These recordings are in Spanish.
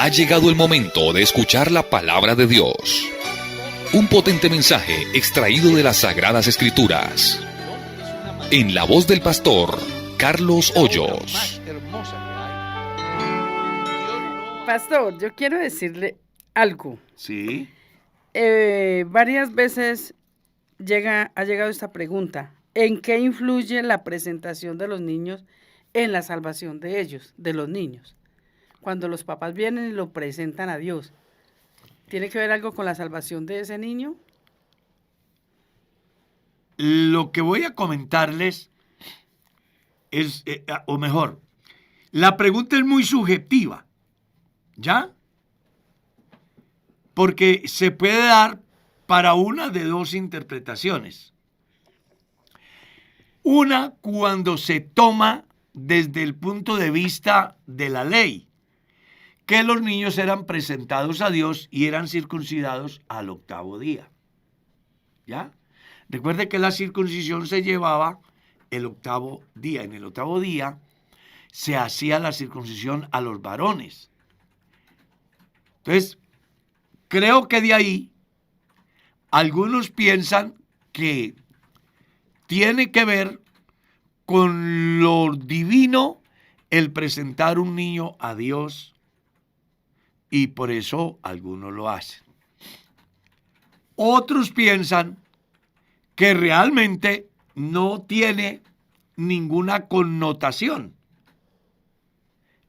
Ha llegado el momento de escuchar la palabra de Dios. Un potente mensaje extraído de las Sagradas Escrituras. En la voz del pastor Carlos Hoyos. Pastor, yo quiero decirle algo. Sí. Varias veces ha llegado esta pregunta. ¿En qué influye la presentación de los niños en la salvación de ellos, de los niños? Cuando los papás vienen y lo presentan a Dios, ¿tiene que ver algo con la salvación de ese niño? Lo que voy a comentarles es, o mejor, la pregunta es muy subjetiva, ¿ya? Porque se puede dar para una de dos interpretaciones. Una, cuando se toma desde el punto de vista de la ley, que los niños eran presentados a Dios y eran circuncidados al 8º día. ¿Ya? Recuerde que la circuncisión se llevaba el 8º día. En el 8º día se hacía la circuncisión a los varones. Entonces, creo que de ahí algunos piensan que tiene que ver con lo divino el presentar un niño a Dios, y por eso algunos lo hacen. Otros piensan que realmente no tiene ninguna connotación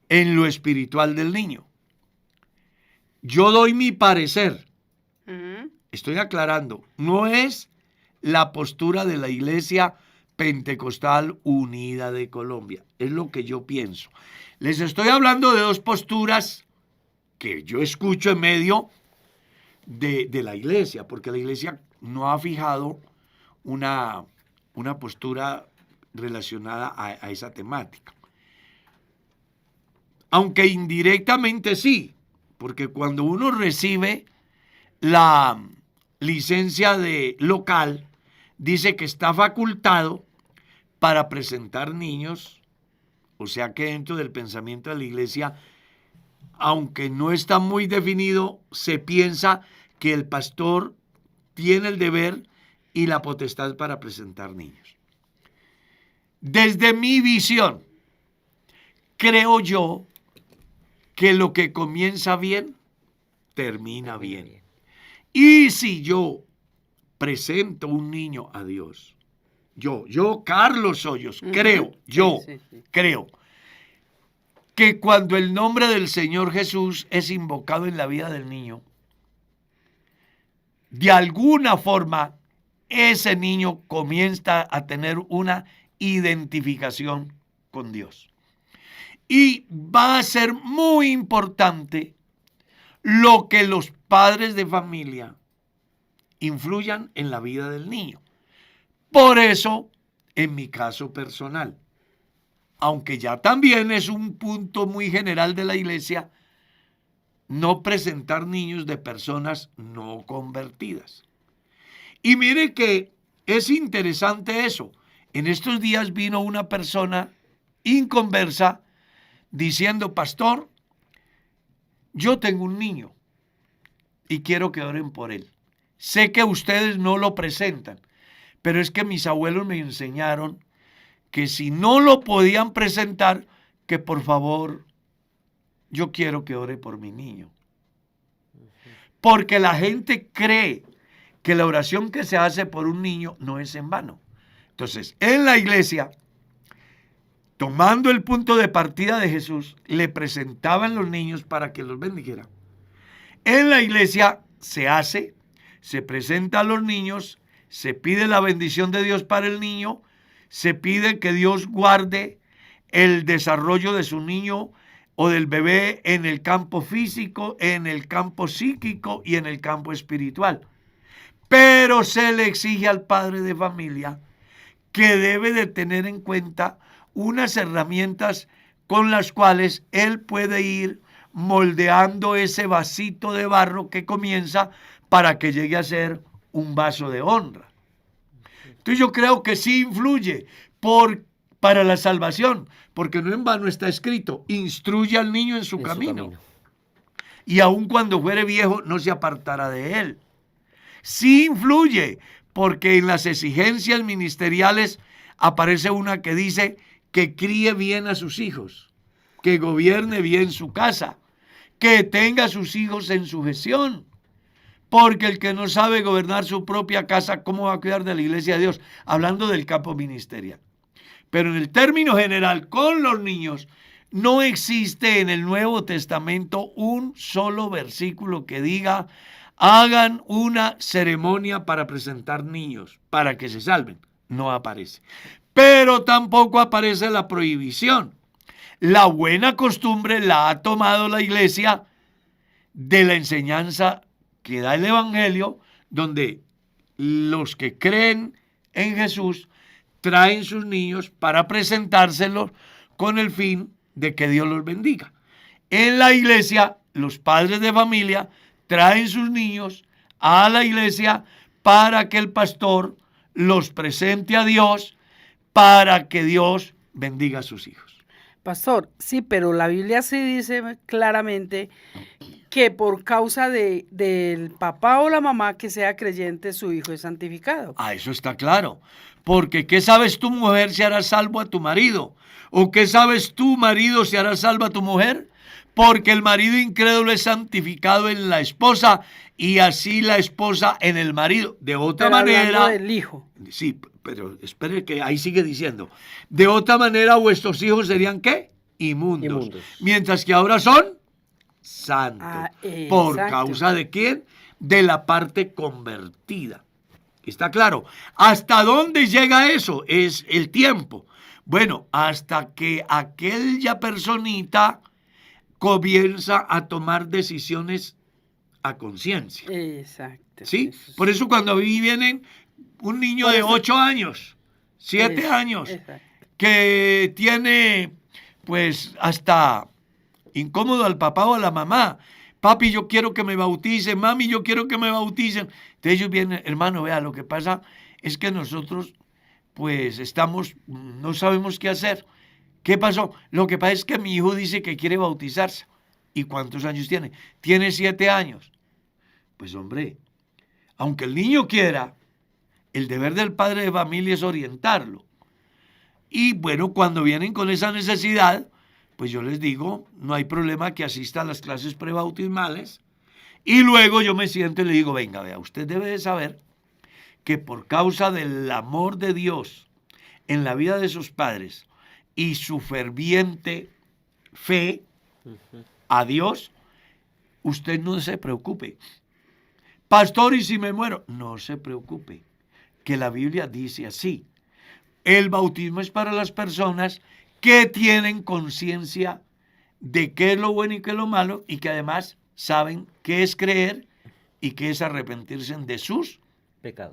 en lo espiritual del niño. Yo doy mi parecer. Estoy aclarando, no es la postura de la Iglesia Pentecostal Unida de Colombia. Es lo que yo pienso. Les estoy hablando de dos posturas que yo escucho en medio de la Iglesia, porque la Iglesia no ha fijado una postura relacionada a esa temática. Aunque indirectamente sí, porque cuando uno recibe la licencia de local, dice que está facultado para presentar niños, o sea que dentro del pensamiento de la Iglesia, aunque no está muy definido, se piensa que el pastor tiene el deber y la potestad para presentar niños. Desde mi visión, creo yo que lo que comienza bien, termina bien. Y si yo presento un niño a Dios, yo Carlos Hoyos, creo que cuando el nombre del Señor Jesús es invocado en la vida del niño, de alguna forma ese niño comienza a tener una identificación con Dios. Y va a ser muy importante lo que los padres de familia influyan en la vida del niño. Por eso, en mi caso personal, aunque ya también es un punto muy general de la Iglesia, no presentar niños de personas no convertidas. Y mire que es interesante eso. En estos días vino una persona inconversa diciendo: pastor, yo tengo un niño y quiero que oren por él. Sé que ustedes no lo presentan, pero es que mis abuelos me enseñaron que si no lo podían presentar, que por favor, yo quiero que ore por mi niño. Porque la gente cree que la oración que se hace por un niño no es en vano. Entonces, en la Iglesia, tomando el punto de partida de Jesús, le presentaban los niños para que los bendijera. En la Iglesia se presenta a los niños, se pide la bendición de Dios para el niño, se pide que Dios guarde el desarrollo de su niño o del bebé en el campo físico, en el campo psíquico y en el campo espiritual. Pero se le exige al padre de familia que debe de tener en cuenta unas herramientas con las cuales él puede ir moldeando ese vasito de barro que comienza para que llegue a ser un vaso de honra. Entonces yo creo que sí influye para la salvación, porque no en vano está escrito: instruye al niño en su camino. y aun cuando fuere viejo no se apartará de él. Sí influye, porque en las exigencias ministeriales aparece una que dice que críe bien a sus hijos, que gobierne bien su casa, que tenga a sus hijos en sujeción. Porque el que no sabe gobernar su propia casa, ¿cómo va a cuidar de la iglesia de Dios? Hablando del campo ministerial. Pero en el término general, con los niños, no existe en el Nuevo Testamento un solo versículo que diga: hagan una ceremonia para presentar niños, para que se salven. No aparece. Pero tampoco aparece la prohibición. La buena costumbre la ha tomado la iglesia de la enseñanza que da el Evangelio, donde los que creen en Jesús traen sus niños para presentárselos con el fin de que Dios los bendiga. En la iglesia, los padres de familia traen sus niños a la iglesia para que el pastor los presente a Dios, para que Dios bendiga a sus hijos. Pastor, sí, pero la Biblia sí dice claramente que por causa del papá o la mamá que sea creyente, su hijo es santificado. Eso está claro. Porque ¿qué sabes tú, mujer, si harás salvo a tu marido? ¿O qué sabes tú, marido, si harás salvo a tu mujer? Porque el marido incrédulo es santificado en la esposa y así la esposa en el marido. De otra manera... del hijo. Sí, pero espere que ahí sigue diciendo. De otra manera vuestros hijos serían ¿qué? Inmundos. Mientras que ahora son santos. ¿Por causa de quién? De la parte convertida. ¿Está claro? ¿Hasta dónde llega eso? Es el tiempo. Bueno, hasta que aquella personita comienza a tomar decisiones a conciencia. Exacto. ¿Sí? Por eso cuando a mí vienen un niño de 8 años, 7 años, que tiene pues hasta incómodo al papá o a la mamá. Papi, yo quiero que me bauticen. Mami, yo quiero que me bauticen. Entonces ellos vienen, hermano, vea, lo que pasa es que nosotros pues no sabemos qué hacer. ¿Qué pasó? Lo que pasa es que mi hijo dice que quiere bautizarse. ¿Y cuántos años tiene? Tiene 7 años. Pues hombre, aunque el niño quiera, el deber del padre de familia es orientarlo. Y bueno, cuando vienen con esa necesidad, pues yo les digo, no hay problema que asista a las clases prebautismales. Y luego yo me siento y le digo, venga, vea, usted debe de saber que por causa del amor de Dios en la vida de sus padres y su ferviente fe a Dios, usted no se preocupe. Pastor, ¿y si me muero? No se preocupe, que la Biblia dice así. El bautismo es para las personas que tienen conciencia de qué es lo bueno y qué es lo malo y que además saben qué es creer y qué es arrepentirse de sus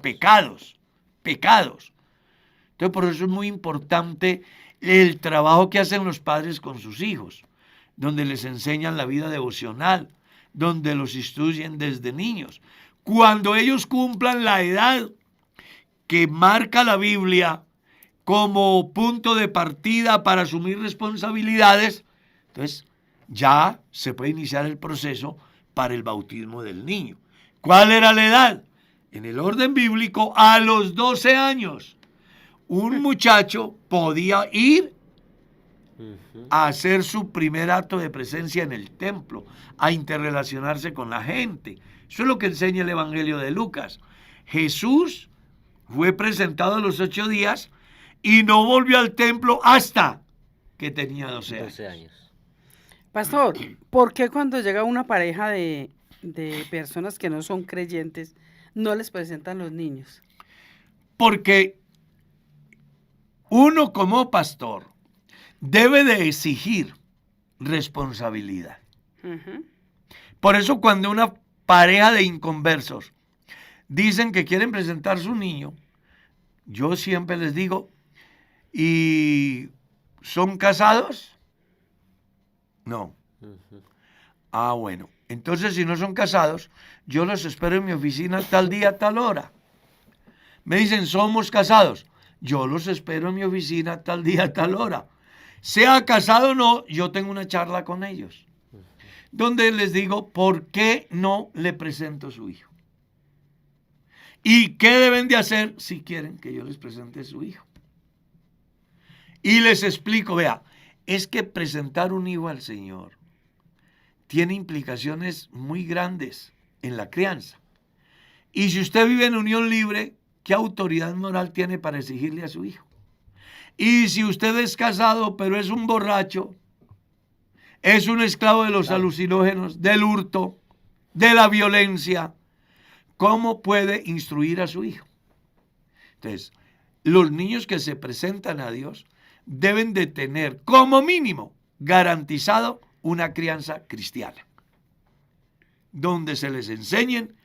pecados. Entonces, por eso es muy importante el trabajo que hacen los padres con sus hijos, donde les enseñan la vida devocional, donde los instruyen desde niños. Cuando ellos cumplan la edad que marca la Biblia como punto de partida para asumir responsabilidades, entonces ya se puede iniciar el proceso para el bautismo del niño. ¿Cuál era la edad? En el orden bíblico, a los 12 años, un muchacho podía ir a hacer su primer acto de presencia en el templo, a interrelacionarse con la gente. Eso es lo que enseña el Evangelio de Lucas. Jesús fue presentado a los 8 días y no volvió al templo hasta que tenía 12 años. Pastor, ¿por qué cuando llega una pareja de personas que no son creyentes, no les presentan los niños? Porque uno como pastor debe de exigir responsabilidad. Por eso cuando una pareja de inconversos dicen que quieren presentar su niño, yo siempre les digo, ¿y son casados? No. Bueno, entonces si no son casados, yo los espero en mi oficina tal día, tal hora. Me dicen, somos casados. Yo los espero en mi oficina tal día, tal hora. Sea casado o no, yo tengo una charla con ellos. donde les digo por qué no le presento a su hijo. ¿Y qué deben de hacer si quieren que yo les presente a su hijo? Y les explico, vea, es que presentar un hijo al Señor tiene implicaciones muy grandes en la crianza. Y si usted vive en unión libre, ¿qué autoridad moral tiene para exigirle a su hijo? Y si usted es casado, pero es un borracho, es un esclavo de los alucinógenos, del hurto, de la violencia, ¿cómo puede instruir a su hijo? Entonces, los niños que se presentan a Dios deben de tener como mínimo garantizado una crianza cristiana, donde se les enseñen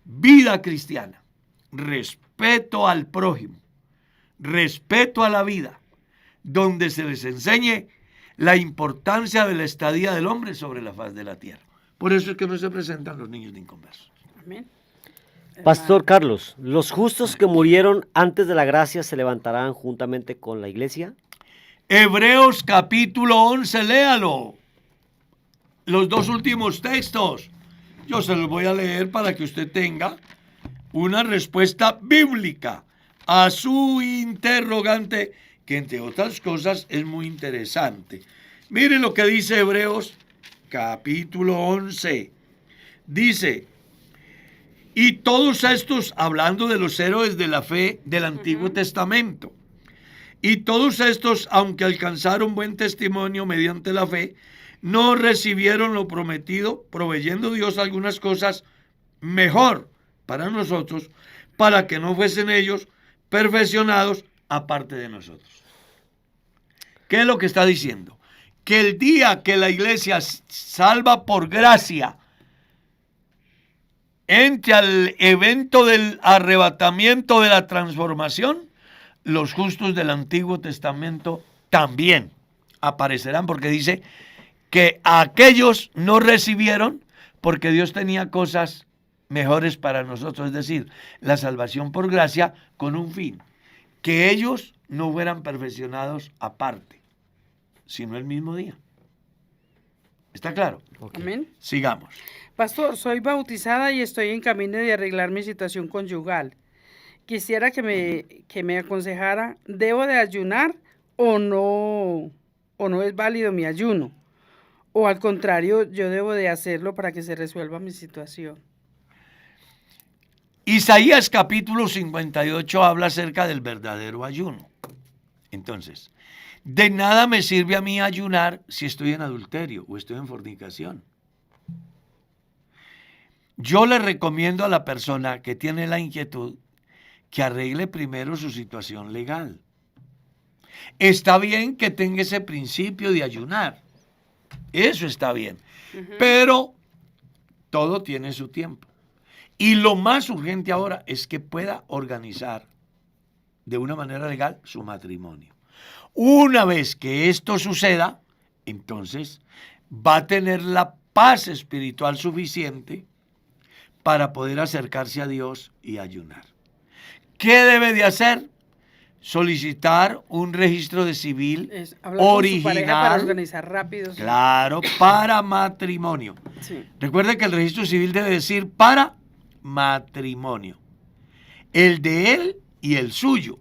vida cristiana, respeto al prójimo, respeto a la vida, donde se les enseñe la importancia de la estadía del hombre sobre la faz de la tierra. Por eso es que no se presentan los niños de inconversos. Amén. Pastor Carlos, ¿los justos que murieron antes de la gracia se levantarán juntamente con la iglesia? Hebreos capítulo 11, léalo. Los dos últimos textos. Yo se los voy a leer para que usted tenga una respuesta bíblica a su interrogante, que entre otras cosas es muy interesante. Mire lo que dice Hebreos capítulo 11. Dice, y todos estos, hablando de los héroes de la fe del Antiguo Testamento, y todos estos, aunque alcanzaron buen testimonio mediante la fe, no recibieron lo prometido, proveyendo Dios algunas cosas mejor para nosotros, para que no fuesen ellos perfeccionados aparte de nosotros. ¿Qué es lo que está diciendo? Que el día que la iglesia salva por gracia entre al evento del arrebatamiento de la transformación, los justos del Antiguo Testamento también aparecerán, porque dice que aquellos no recibieron porque Dios tenía cosas mejores para nosotros, es decir, la salvación por gracia con un fin, que ellos no fueran perfeccionados aparte, sino el mismo día. ¿Está claro? Okay. Amén. Sigamos. Pastor, soy bautizada y estoy en camino de arreglar mi situación conyugal. Quisiera que me aconsejara, ¿debo de ayunar o no es válido mi ayuno? O al contrario, yo debo de hacerlo para que se resuelva mi situación. Isaías capítulo 58 habla acerca del verdadero ayuno. Entonces, de nada me sirve a mí ayunar si estoy en adulterio o estoy en fornicación. Yo le recomiendo a la persona que tiene la inquietud que arregle primero su situación legal. Está bien que tenga ese principio de ayunar. Eso está bien. Pero todo tiene su tiempo. Y lo más urgente ahora es que pueda organizar de una manera legal su matrimonio. Una vez que esto suceda, entonces va a tener la paz espiritual suficiente para poder acercarse a Dios y ayunar. ¿Qué debe de hacer? Solicitar un registro de civil Hablar con su pareja original, para organizar rápido. claro, para matrimonio. Sí. Recuerde que el registro civil debe decir para matrimonio. El de él y el suyo.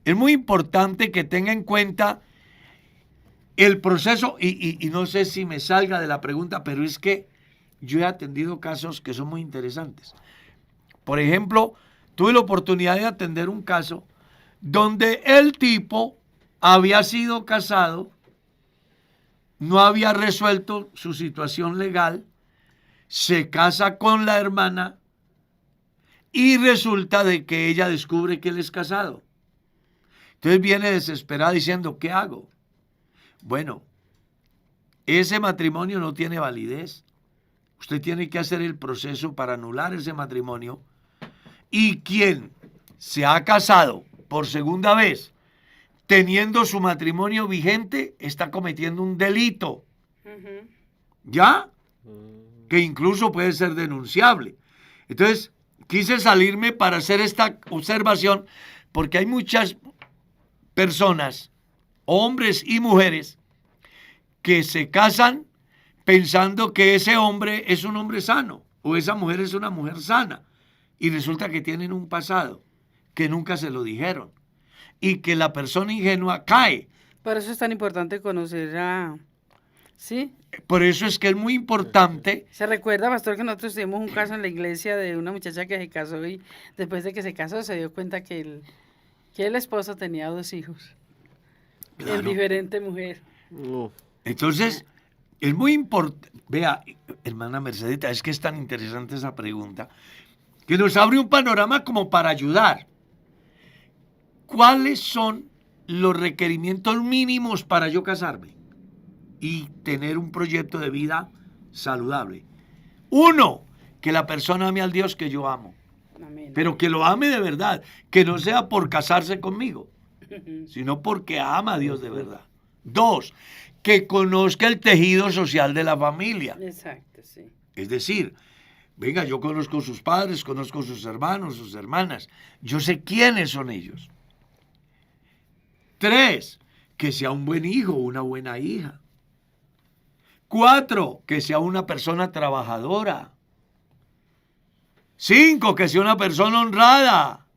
Es muy importante que tenga en cuenta el proceso, y no sé si me salga de la pregunta, pero es que yo he atendido casos que son muy interesantes. Por ejemplo, tuve la oportunidad de atender un caso donde el tipo había sido casado, no había resuelto su situación legal, se casa con la hermana y resulta de que ella descubre que él es casado. Entonces viene desesperada diciendo, ¿qué hago? Bueno, ese matrimonio no tiene validez. Usted tiene que hacer el proceso para anular ese matrimonio. Y quien se ha casado por segunda vez, teniendo su matrimonio vigente, está cometiendo un delito. ¿Ya? Que incluso puede ser denunciable. Entonces, quise salirme para hacer esta observación, porque hay muchas personas, hombres y mujeres, que se casan, pensando que ese hombre es un hombre sano o esa mujer es una mujer sana y resulta que tienen un pasado que nunca se lo dijeron y que la persona ingenua cae. Por eso es tan importante conocer a... ¿Sí? Por eso es que es muy importante. Se recuerda, pastor, que nosotros tuvimos un caso en la iglesia de una muchacha que se casó y después de que se casó se dio cuenta que el esposo tenía 2 hijos. Claro. En diferente mujer. No. Entonces, es muy importante. Vea, hermana Mercedita, es que es tan interesante esa pregunta que nos abre un panorama como para ayudar. ¿Cuáles son los requerimientos mínimos para yo casarme y tener un proyecto de vida saludable? 1, que la persona ame al Dios que yo amo, Amén. pero que lo ame de verdad, que no sea por casarse conmigo, sino porque ama a Dios de verdad. 2, que conozca el tejido social de la familia. Exacto, sí. Es decir, venga, yo conozco sus padres, conozco sus hermanos, sus hermanas, yo sé quiénes son ellos. 3, que sea un buen hijo, una buena hija. 4, que sea una persona trabajadora. 5, que sea una persona honrada.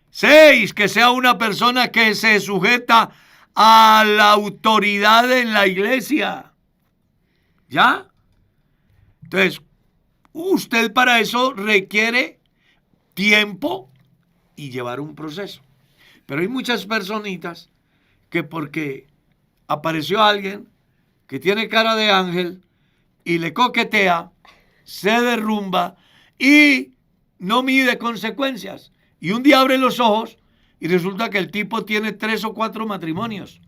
6, que sea una persona que se sujeta a la autoridad en la iglesia. ¿Ya? Entonces, usted para eso requiere tiempo y llevar un proceso. Pero hay muchas personitas que porque apareció alguien que tiene cara de ángel y le coquetea, se derrumba y no mide consecuencias. Y un día abre los ojos y resulta que el tipo tiene 3 o 4 matrimonios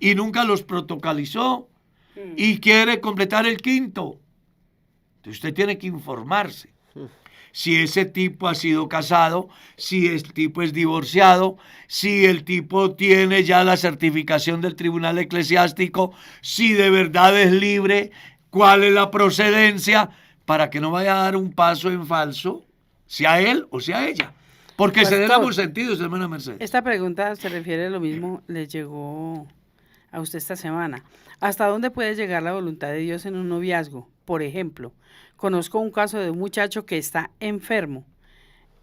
y nunca los protocolizó y quiere completar el 5º. Entonces usted tiene que informarse. Si ese tipo ha sido casado, si el tipo es divorciado, si el tipo tiene ya la certificación del tribunal eclesiástico, si de verdad es libre, cuál es la procedencia, para que no vaya a dar un paso en falso, sea él o sea ella. Porque se den ambos sentidos, hermana Mercedes. Esta pregunta se refiere a lo mismo, le llegó a usted esta semana. ¿Hasta dónde puede llegar la voluntad de Dios en un noviazgo? Por ejemplo, conozco un caso de un muchacho que está enfermo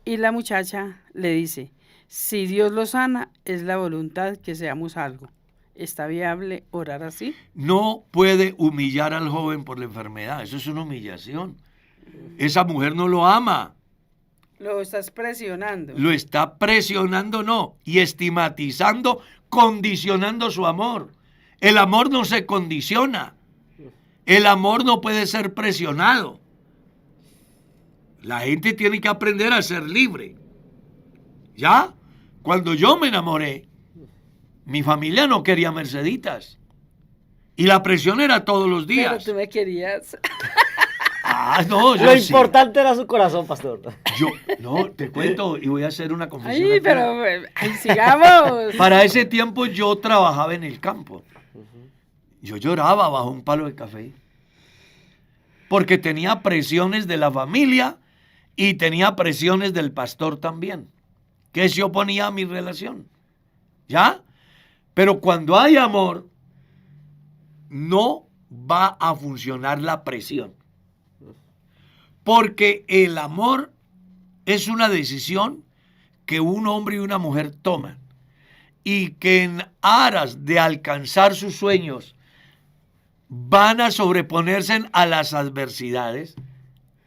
y la muchacha le dice, si Dios lo sana, es la voluntad que seamos algo. ¿Está viable orar así? No puede humillar al joven por la enfermedad, eso es una humillación. Esa mujer no lo ama. Lo estás presionando. Lo está presionando, no, y estigmatizando, condicionando su amor. El amor no se condiciona. El amor no puede ser presionado. La gente tiene que aprender a ser libre. ¿Ya? Cuando yo me enamoré, mi familia no quería Merceditas. Y la presión era todos los Pero días. tú me querías. Ah, no, yo Lo sí. importante era su corazón, pastor. Yo, no, te cuento y voy a hacer una confesión. Ay, aquí. pero ay, sigamos. Para ese tiempo yo trabajaba en el campo. Yo lloraba bajo un palo de café. Porque tenía presiones de la familia y tenía presiones del pastor también, que se oponía a mi relación. ¿Ya? Pero cuando hay amor, no va a funcionar la presión. Porque el amor es una decisión que un hombre y una mujer toman. Y que en aras de alcanzar sus sueños van a sobreponerse a las adversidades.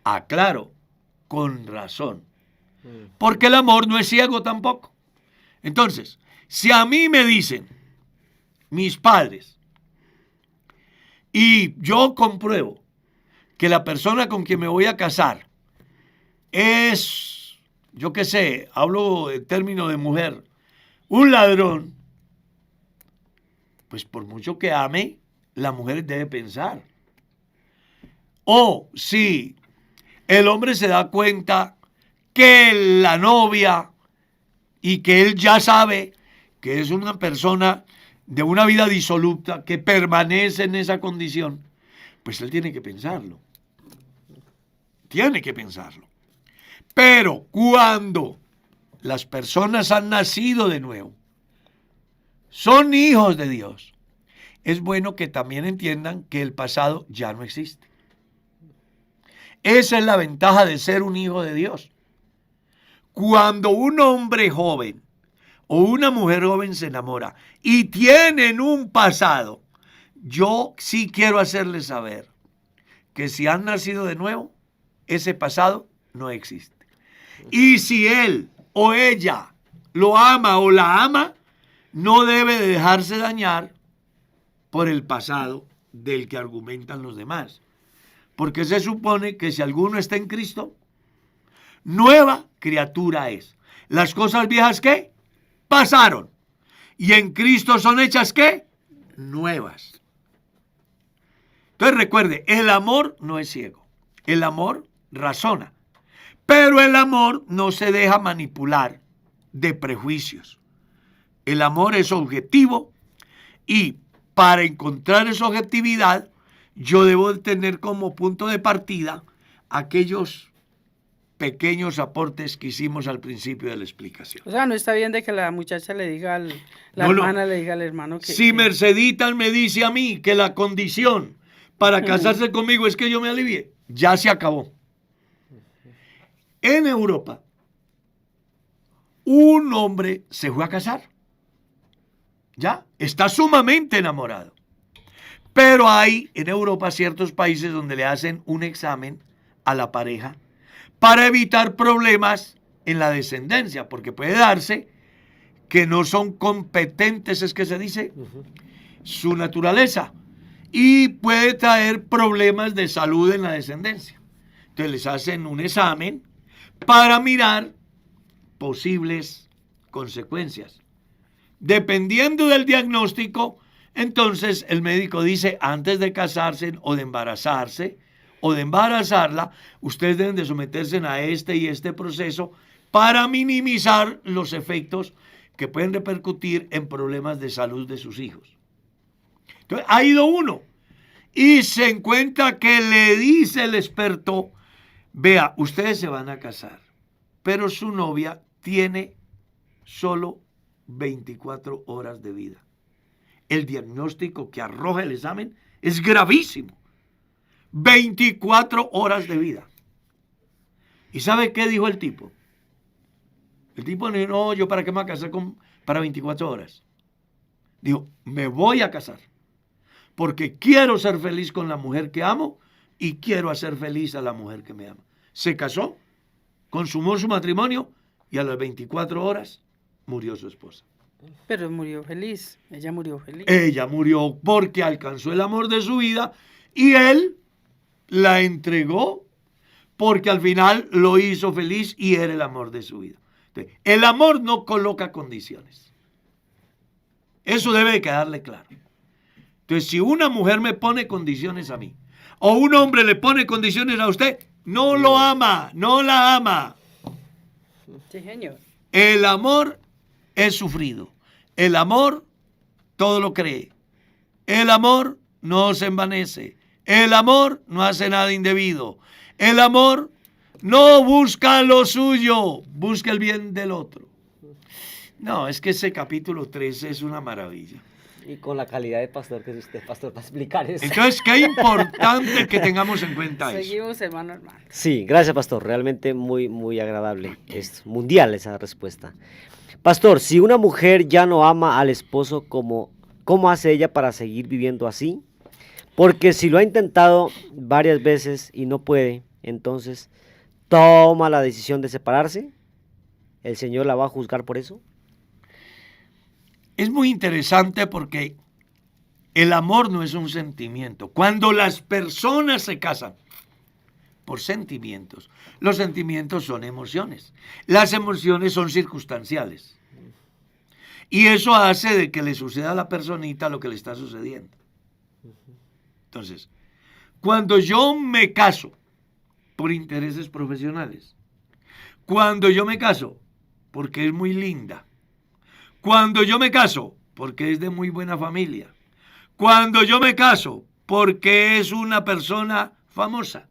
Aclaro, con razón. Porque el amor no es ciego tampoco. Entonces, si a mí me dicen mis padres y yo compruebo que la persona con quien me voy a casar es, yo qué sé, hablo en términos de mujer, un ladrón, pues por mucho que ame, la mujer debe pensar. O si el hombre se da cuenta que la novia y que él ya sabe que es una persona de una vida disoluta que permanece en esa condición, pues él tiene que pensarlo. Tiene que pensarlo. Pero cuando las personas han nacido de nuevo, son hijos de Dios, es bueno que también entiendan que el pasado ya no existe. Esa es la ventaja de ser un hijo de Dios. Cuando un hombre joven o una mujer joven se enamora y tienen un pasado, yo sí quiero hacerles saber que si han nacido de nuevo, ese pasado no existe. Y si él o ella lo ama o la ama, no debe de dejarse dañar por el pasado del que argumentan los demás. Porque se supone que si alguno está en Cristo, nueva criatura es. Las cosas viejas, ¿qué? Pasaron. Y en Cristo son hechas, ¿qué? Nuevas. Entonces recuerde, el amor no es ciego. El amor razona. Pero el amor no se deja manipular de prejuicios. El amor es objetivo y para encontrar esa objetividad, yo debo tener como punto de partida aquellos pequeños aportes que hicimos al principio de la explicación. O sea, no está bien de que la muchacha le diga, la No, hermana le diga al hermano que... Si Mercedita me dice a mí que la condición para casarse conmigo es que yo me alivie, ya se acabó. En Europa, un hombre se fue a casar. Ya, está sumamente enamorado. Pero hay en Europa ciertos países donde le hacen un examen a la pareja para evitar problemas en la descendencia, porque puede darse que no son competentes, es que se dice, su naturaleza, y puede traer problemas de salud en la descendencia. Entonces les hacen un examen para mirar posibles consecuencias. Dependiendo del diagnóstico, entonces el médico dice, antes de casarse o de embarazarse o de embarazarla, ustedes deben de someterse a este y este proceso para minimizar los efectos que pueden repercutir en problemas de salud de sus hijos. Entonces, ha ido uno y se encuentra que le dice el experto, vea, ustedes se van a casar, pero su novia tiene solo 24 horas de vida. El diagnóstico que arroja el examen es gravísimo. 24 horas de vida. ¿Y sabe qué dijo el tipo? El tipo dijo, no, yo para qué me voy a casar para 24 horas. Dijo, me voy a casar porque quiero ser feliz con la mujer que amo y quiero hacer feliz a la mujer que me ama. Se casó, consumó su matrimonio y a las 24 horas murió su esposa. Pero murió feliz, ella murió feliz. Ella murió porque alcanzó el amor de su vida y él la entregó porque al final lo hizo feliz y era el amor de su vida. Entonces, el amor no coloca condiciones. Eso debe de quedarle claro. Entonces, si una mujer me pone condiciones a mí o un hombre le pone condiciones a usted, no lo ama, no la ama. Sí, señor. El amor es sufrido. El amor todo lo cree. El amor no se envanece. El amor no hace nada indebido. El amor no busca lo suyo, busca el bien del otro. No, es que ese capítulo 13 es una maravilla. Y con la calidad de pastor que es usted, pastor, para explicar eso. Entonces, qué importante que tengamos en cuenta eso. Seguimos, hermano. Sí, gracias, pastor. Realmente muy, muy agradable. Es mundial esa respuesta. Pastor, si una mujer ya no ama al esposo, ¿cómo hace ella para seguir viviendo así? Porque si lo ha intentado varias veces y no puede, entonces toma la decisión de separarse. ¿El Señor la va a juzgar por eso? Es muy interesante porque el amor no es un sentimiento. Cuando las personas se casan por sentimientos, los sentimientos son emociones. Las emociones son circunstanciales. Y eso hace de que le suceda a la personita lo que le está sucediendo. Entonces, cuando yo me caso por intereses profesionales, cuando yo me caso porque es muy linda, cuando yo me caso porque es de muy buena familia, cuando yo me caso porque es una persona famosa,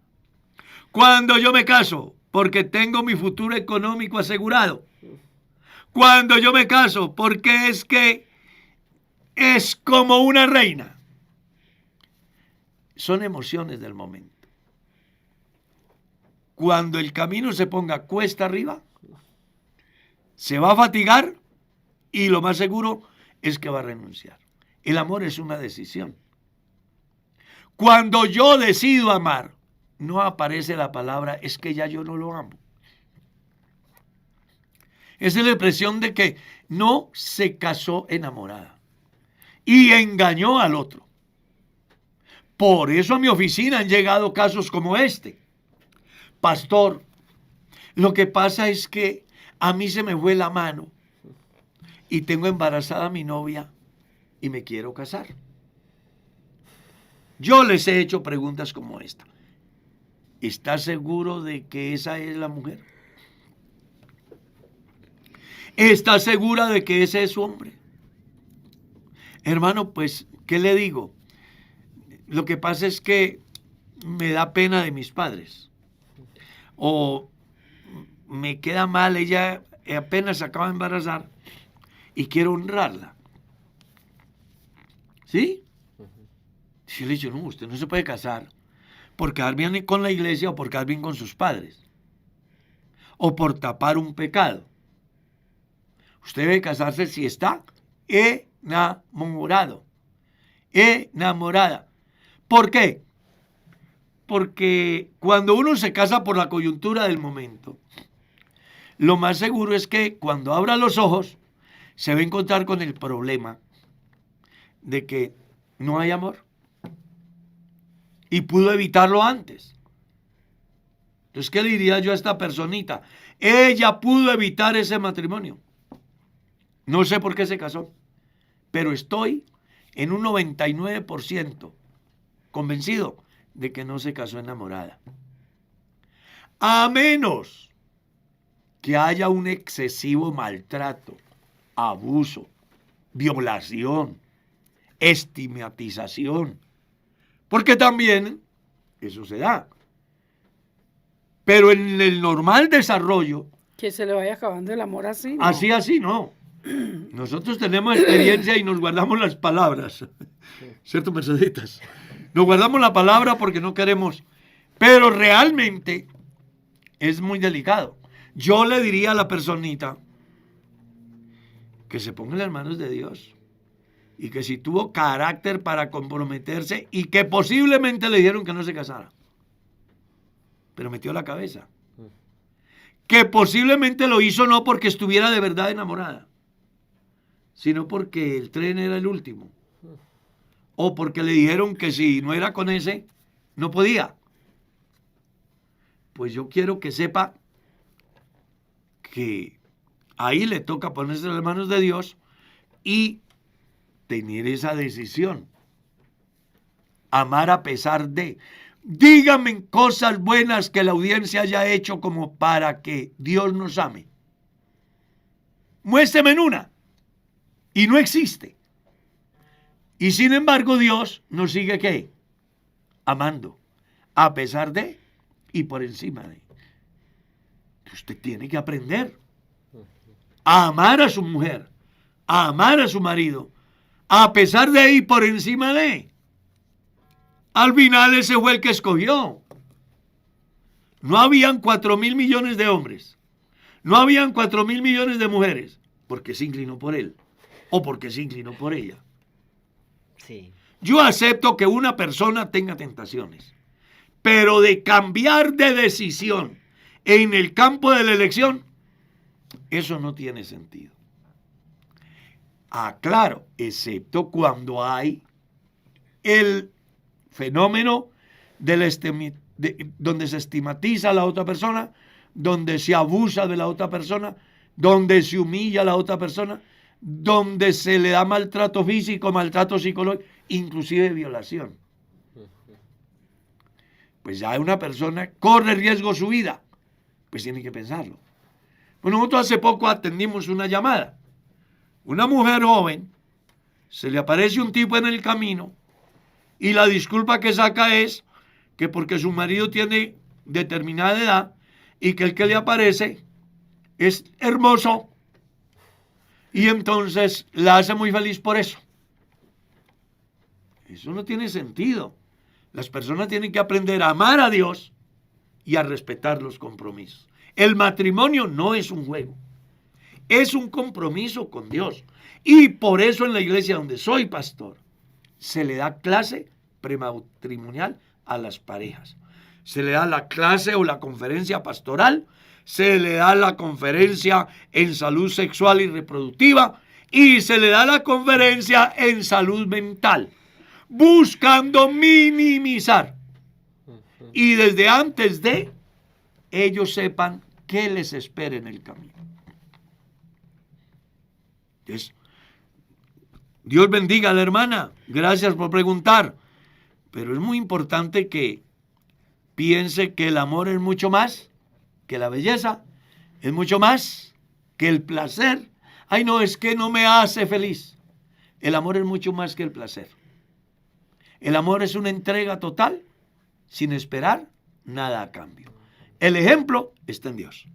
cuando yo me caso porque tengo mi futuro económico asegurado, cuando yo me caso porque es que es como una reina, son emociones del momento. Cuando el camino se ponga cuesta arriba, se va a fatigar y lo más seguro es que va a renunciar. El amor es una decisión. Cuando yo decido amar, no aparece la palabra es que ya yo no lo amo. Esa es la expresión de que no se casó enamorada y engañó al otro. Por eso a mi oficina han llegado casos como este. Pastor, lo que pasa es que a mí se me fue la mano y tengo embarazada a mi novia y me quiero casar. Yo les he hecho preguntas como esta. ¿Estás seguro de que esa es la mujer? ¿Estás segura de que ese es su hombre? Hermano, pues, ¿qué le digo? Lo que pasa es que me da pena de mis padres. O me queda mal, ella apenas se acaba de embarazar y quiero honrarla. ¿Sí? Si yo le he dicho, no, usted no se puede casar por quedar bien con la iglesia o por quedar bien con sus padres. O por tapar un pecado. Usted debe casarse si está enamorado. Enamorada. ¿Por qué? Porque cuando uno se casa por la coyuntura del momento, lo más seguro es que cuando abra los ojos se va a encontrar con el problema de que no hay amor. Y pudo evitarlo antes. Entonces, ¿qué le diría yo a esta personita? Ella pudo evitar ese matrimonio. No sé por qué se casó, pero estoy en un 99% convencido de que no se casó enamorada. A menos que haya un excesivo maltrato, abuso, violación, estigmatización, porque también eso se da. Pero en el normal desarrollo, Que se le vaya acabando el amor así, ¿no? así no. Nosotros tenemos experiencia y nos guardamos las palabras. ¿Cierto, Merceditas? Nos guardamos la palabra porque no queremos. Pero realmente es muy delicado. Yo le diría a la personita que se ponga en las manos de Dios. Y que si tuvo carácter para comprometerse y que posiblemente le dijeron que no se casara. Pero metió la cabeza. Que posiblemente lo hizo no porque estuviera de verdad enamorada, sino porque el tren era el último. O porque le dijeron que si no era con ese, no podía. Pues yo quiero que sepa que ahí le toca ponerse en las manos de Dios y tener esa decisión. Amar a pesar de. Díganme cosas buenas que la audiencia haya hecho como para que Dios nos ame. Muéstreme en una. Y no existe. Y sin embargo Dios nos sigue ¿qué? Amando. A pesar de y por encima de. Usted tiene que aprender a amar a su mujer, a amar a su marido, a pesar de y por encima de. Al final ese fue el que escogió. No habían 4.000 millones de hombres. No habían 4.000 millones de mujeres. Porque se inclinó por él. O porque se inclinó por ella. Sí. Yo acepto que una persona tenga tentaciones. Pero de cambiar de decisión en el campo de la elección, eso no tiene sentido. Claro, excepto cuando hay el fenómeno donde se estigmatiza a la otra persona, donde se abusa de la otra persona, donde se humilla a la otra persona, donde se le da maltrato físico, maltrato psicológico, inclusive violación. Pues ya una persona corre riesgo su vida, pues tiene que pensarlo. Bueno, nosotros hace poco atendimos una llamada. Una mujer joven, se le aparece un tipo en el camino, y la disculpa que saca es que porque su marido tiene determinada edad y que el que le aparece es hermoso y entonces la hace muy feliz por eso. Eso no tiene sentido. Las personas tienen que aprender a amar a Dios y a respetar los compromisos. El matrimonio no es un juego, es un compromiso con Dios. Y por eso en la iglesia donde soy pastor, se le da clase prematrimonial a las parejas. Se le da la clase o la conferencia pastoral, se le da la conferencia en salud sexual y reproductiva y se le da la conferencia en salud mental, buscando minimizar. Y desde antes de ellos sepan qué les espera en el camino. Entonces, Dios bendiga a la hermana. Gracias por preguntar. Pero es muy importante que piense que el amor es mucho más que la belleza, es mucho más que el placer. Ay, no, es que no me hace feliz. El amor es mucho más que el placer. El amor es una entrega total, sin esperar nada a cambio. El ejemplo está en Dios.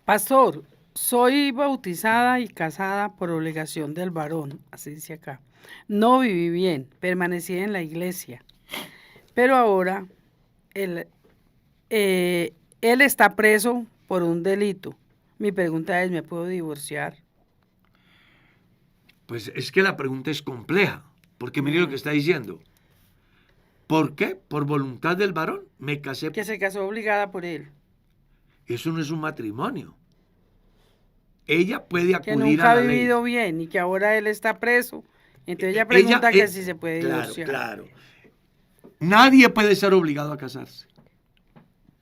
Pastor, soy bautizada y casada por obligación del varón, así dice acá. No viví bien, permanecí en la iglesia. Pero ahora él está preso por un delito. Mi pregunta es, ¿me puedo divorciar? Pues es que la pregunta es compleja, porque mire lo que está diciendo. ¿Por qué? Por voluntad del varón. Me casé. Que se casó obligada por él. Eso no es un matrimonio. Ella puede Que acudir nunca a ha la ley. vivido bien y que ahora él está preso. Entonces ella pregunta que si se puede divorciar. Claro. Nadie puede ser obligado a casarse.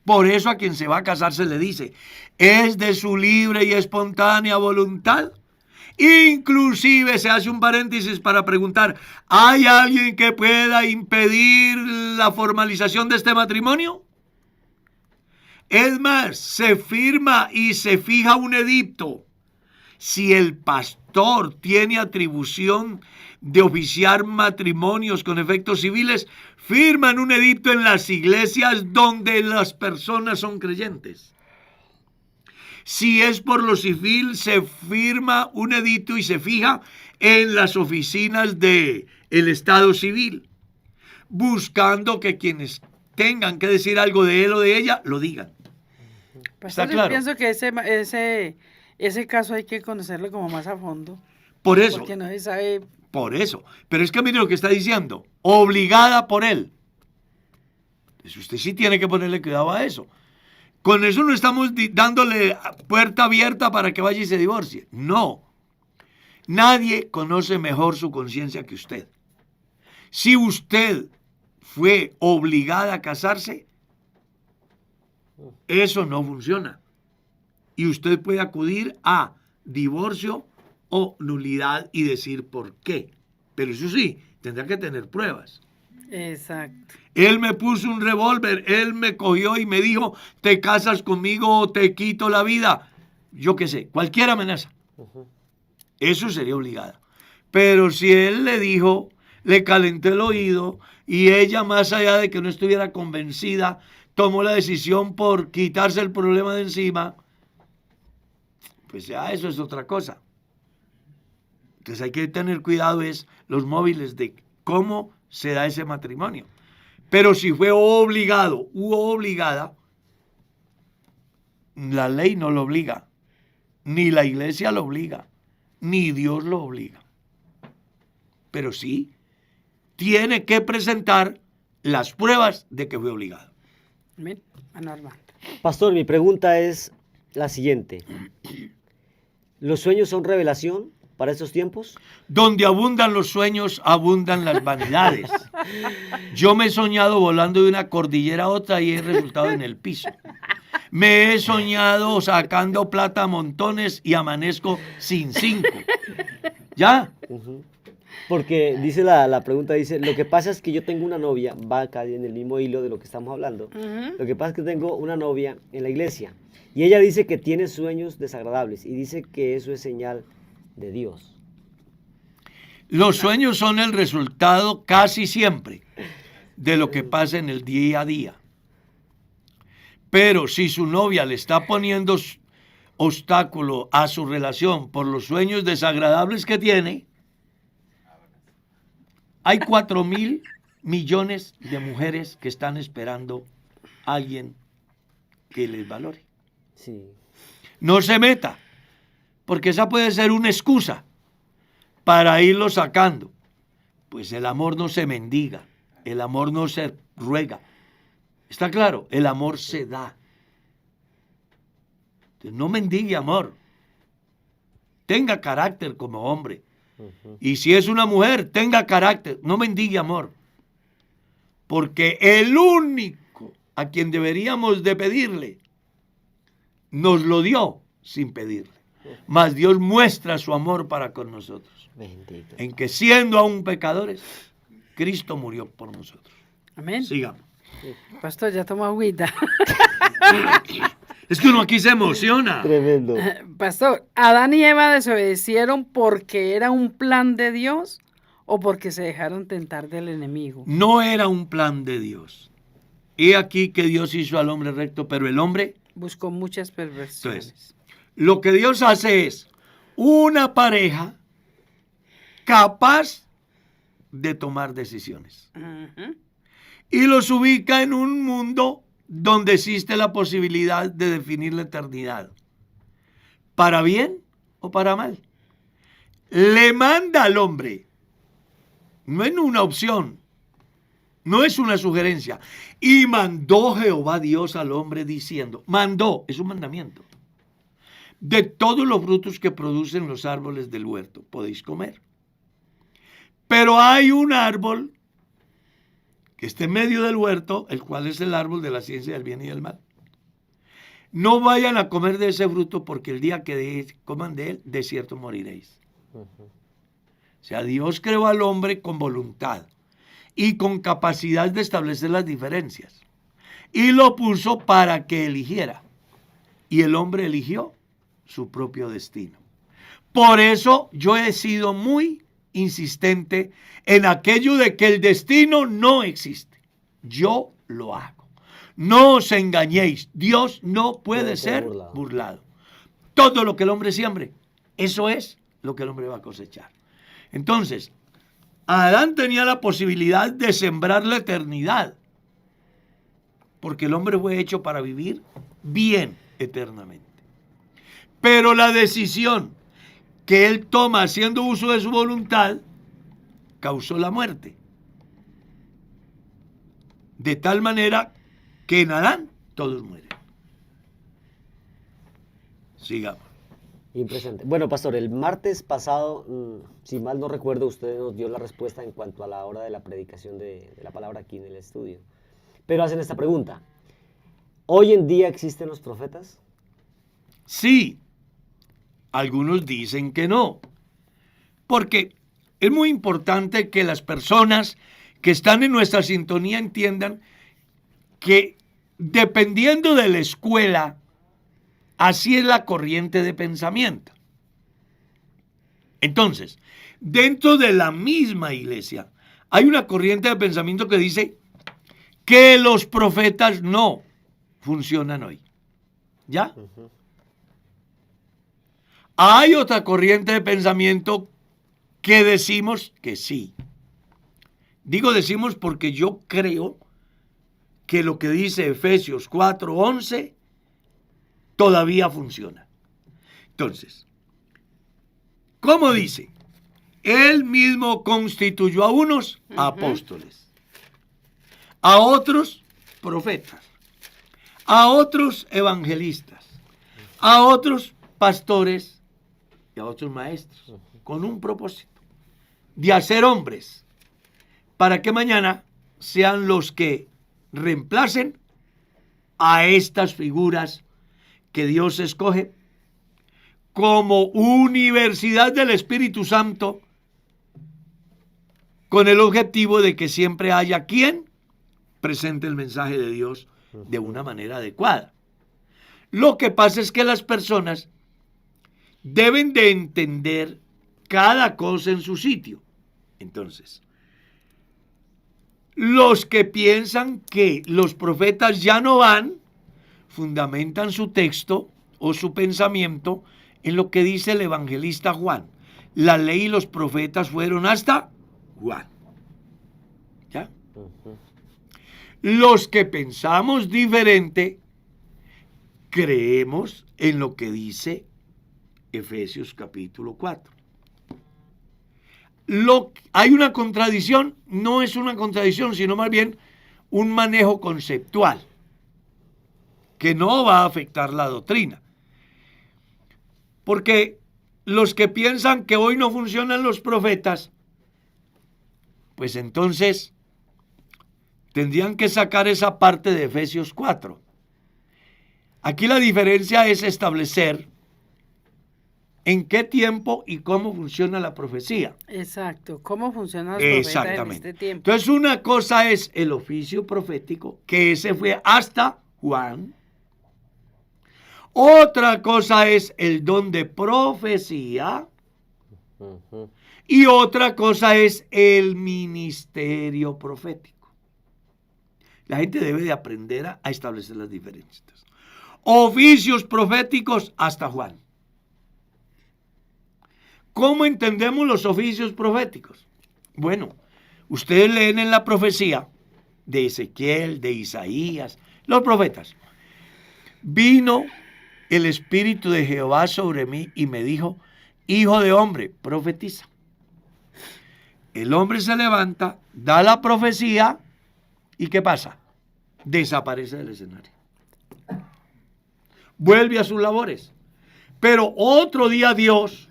Por eso a quien se va a casar se le dice, es de su libre y espontánea voluntad. Inclusive se hace un paréntesis para preguntar, ¿hay alguien que pueda impedir la formalización de este matrimonio? Es más, se firma y se fija un edicto. Si el pastor tiene atribución de oficiar matrimonios con efectos civiles, firman un edicto en las iglesias donde las personas son creyentes. Si es por lo civil, se firma un edicto y se fija en las oficinas del Estado civil, buscando que quienes tengan que decir algo de él o de ella, lo digan. Pastor, ¿Está claro? yo pienso que ese caso hay que conocerlo como más a fondo. Por eso. Porque no se sabe. Por eso. Pero es que mire lo que está diciendo. Obligada por él. Entonces usted sí tiene que ponerle cuidado a eso. Con eso no estamos dándole puerta abierta para que vaya y se divorcie. No. Nadie conoce mejor su conciencia que usted. Si usted fue obligada a casarse, eso no funciona. Y usted puede acudir a divorcio o nulidad y decir por qué. Pero eso sí, tendrá que tener pruebas. Exacto. Él me puso un revólver, él me cogió y me dijo, te casas conmigo o te quito la vida. Yo qué sé, cualquier amenaza. Eso sería obligada. Pero si él le dijo, le calentó el oído y ella, más allá de que no estuviera convencida, tomó la decisión por quitarse el problema de encima, pues ya eso es otra cosa. Entonces hay que tener cuidado es los móviles de cómo se da ese matrimonio. Pero si fue obligado u obligada, la ley no lo obliga, ni la iglesia lo obliga, ni Dios lo obliga. Pero sí, tiene que presentar las pruebas de que fue obligado. Amén. Anormal. Pastor, mi pregunta es la siguiente. ¿Los sueños son revelación para estos tiempos? Donde abundan los sueños, abundan las vanidades. Yo me he soñado volando de una cordillera a otra y he resultado en el piso. Me he soñado sacando plata a montones y amanezco sin 5. ¿Ya? Porque dice la pregunta, dice, lo que pasa es que yo tengo una novia, va acá en el mismo hilo de lo que estamos hablando. Lo que pasa es que tengo una novia en la iglesia y ella dice que tiene sueños desagradables y dice que eso es señal de Dios. Los sueños son el resultado casi siempre de lo que pasa en el día a día. Pero si su novia le está poniendo obstáculo a su relación por los sueños desagradables que tiene, hay 4.000 millones de mujeres que están esperando a alguien que les valore. Sí. No se meta, porque esa puede ser una excusa para irlo sacando. Pues el amor no se mendiga, el amor no se ruega. ¿Está claro? El amor se da. Entonces, no mendigue amor. Tenga carácter como hombre. Y si es una mujer, tenga carácter. No mendigue amor. Porque el único a quien deberíamos de pedirle, nos lo dio sin pedirle. Mas Dios muestra su amor para con nosotros. Bendito. En que siendo aún pecadores, Cristo murió por nosotros. Amén. Sigamos. Pastor, ya toma agüita. Es que uno aquí se emociona. Tremendo. Pastor, ¿Adán y Eva desobedecieron porque era un plan de Dios o porque se dejaron tentar del enemigo? No era un plan de Dios. He aquí que Dios hizo al hombre recto, pero el hombre, Buscó muchas perversiones. entonces, lo que Dios hace es una pareja capaz de tomar decisiones. Ujú. Y los ubica en un mundo donde existe la posibilidad de definir la eternidad. ¿Para bien o para mal? Le manda al hombre. No es una opción. No es una sugerencia. Y mandó Jehová Dios al hombre diciendo, mandó, es un mandamiento. De todos los frutos que producen los árboles del huerto podéis comer. Pero hay un árbol que está en medio del huerto, el cual es el árbol de la ciencia del bien y del mal. No vayan a comer de ese fruto, porque el día que coman de él, de cierto moriréis. O sea, Dios creó al hombre con voluntad y con capacidad de establecer las diferencias. Y lo puso para que eligiera. Y el hombre eligió su propio destino. Por eso yo he sido muy insistente en aquello de que el destino no existe. Yo lo hago. No os engañéis. Dios no puede ser burlado. Todo lo que el hombre siembre, eso es lo que el hombre va a cosechar. Entonces, Adán tenía la posibilidad de sembrar la eternidad, porque el hombre fue hecho para vivir bien eternamente. Pero la decisión que él toma haciendo uso de su voluntad causó la muerte. De tal manera que en Adán todos mueren. Sigamos. Impresionante. Bueno, pastor, el martes pasado, si mal no recuerdo, usted nos dio la respuesta en cuanto a la hora de la predicación de la palabra aquí en el estudio. Pero hacen esta pregunta. ¿Hoy en día existen los profetas? Sí, algunos dicen que no, porque es muy importante que las personas que están en nuestra sintonía entiendan que dependiendo de la escuela, así es la corriente de pensamiento. Entonces, dentro de la misma iglesia, hay una corriente de pensamiento que dice que los profetas no funcionan hoy. ¿Ya? Hay otra corriente de pensamiento que decimos que sí. Digo decimos porque yo creo que lo que dice Efesios 4:11 todavía funciona. Entonces, ¿cómo dice? Él mismo constituyó a unos apóstoles, a otros profetas, a otros evangelistas, a otros pastores y a otros maestros, con un propósito de hacer hombres para que mañana sean los que reemplacen a estas figuras que Dios escoge como universidad del Espíritu Santo, con el objetivo de que siempre haya quien presente el mensaje de Dios de una manera adecuada. Lo que pasa es que las personas deben de entender cada cosa en su sitio. Entonces, los que piensan que los profetas ya no van, fundamentan su texto o su pensamiento en lo que dice el evangelista Juan. La ley y los profetas fueron hasta Juan. ¿Ya? Los que pensamos diferente, creemos en lo que dice Efesios capítulo 4. Hay una contradicción, no es una contradicción, sino más bien un manejo conceptual que no va a afectar la doctrina. Porque los que piensan que hoy no funcionan los profetas, pues entonces tendrían que sacar esa parte de Efesios 4. Aquí la diferencia es establecer en qué tiempo y cómo funciona la profecía. Exacto. ¿Cómo funcionan los profetas en Exactamente. este tiempo? Entonces, una cosa es el oficio profético, que ese fue hasta Juan. Otra cosa es el don de profecía. Y otra cosa es el ministerio profético. La gente debe de aprender a establecer las diferencias. Oficios proféticos hasta Juan. ¿Cómo entendemos los oficios proféticos? Bueno, ustedes leen en la profecía de Ezequiel, de Isaías, los profetas. Vino el Espíritu de Jehová sobre mí y me dijo, hijo de hombre, profetiza. El hombre se levanta, da la profecía y ¿qué pasa? Desaparece del escenario. Vuelve a sus labores. Pero otro día Dios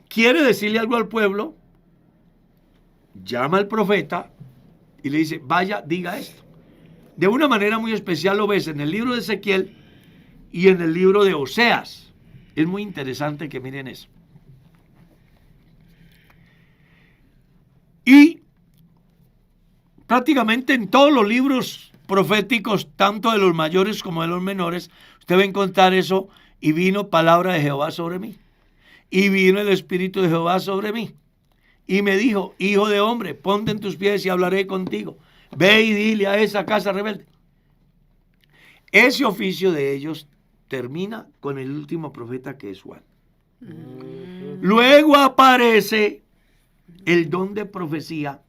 quiere decirle algo al pueblo, llama al profeta y le dice, vaya, diga esto. De una manera muy especial lo ves en el libro de Ezequiel y en el libro de Oseas. Es muy interesante que miren eso. Y prácticamente en todos los libros proféticos, tanto de los mayores como de los menores, usted va a encontrar eso, y vino palabra de Jehová sobre mí. Y vino el Espíritu de Jehová sobre mí. Y me dijo, hijo de hombre, ponte en tus pies y hablaré contigo. Ve y dile a esa casa rebelde. Ese oficio de ellos termina con el último profeta que es Juan. Luego aparece el don de profecía,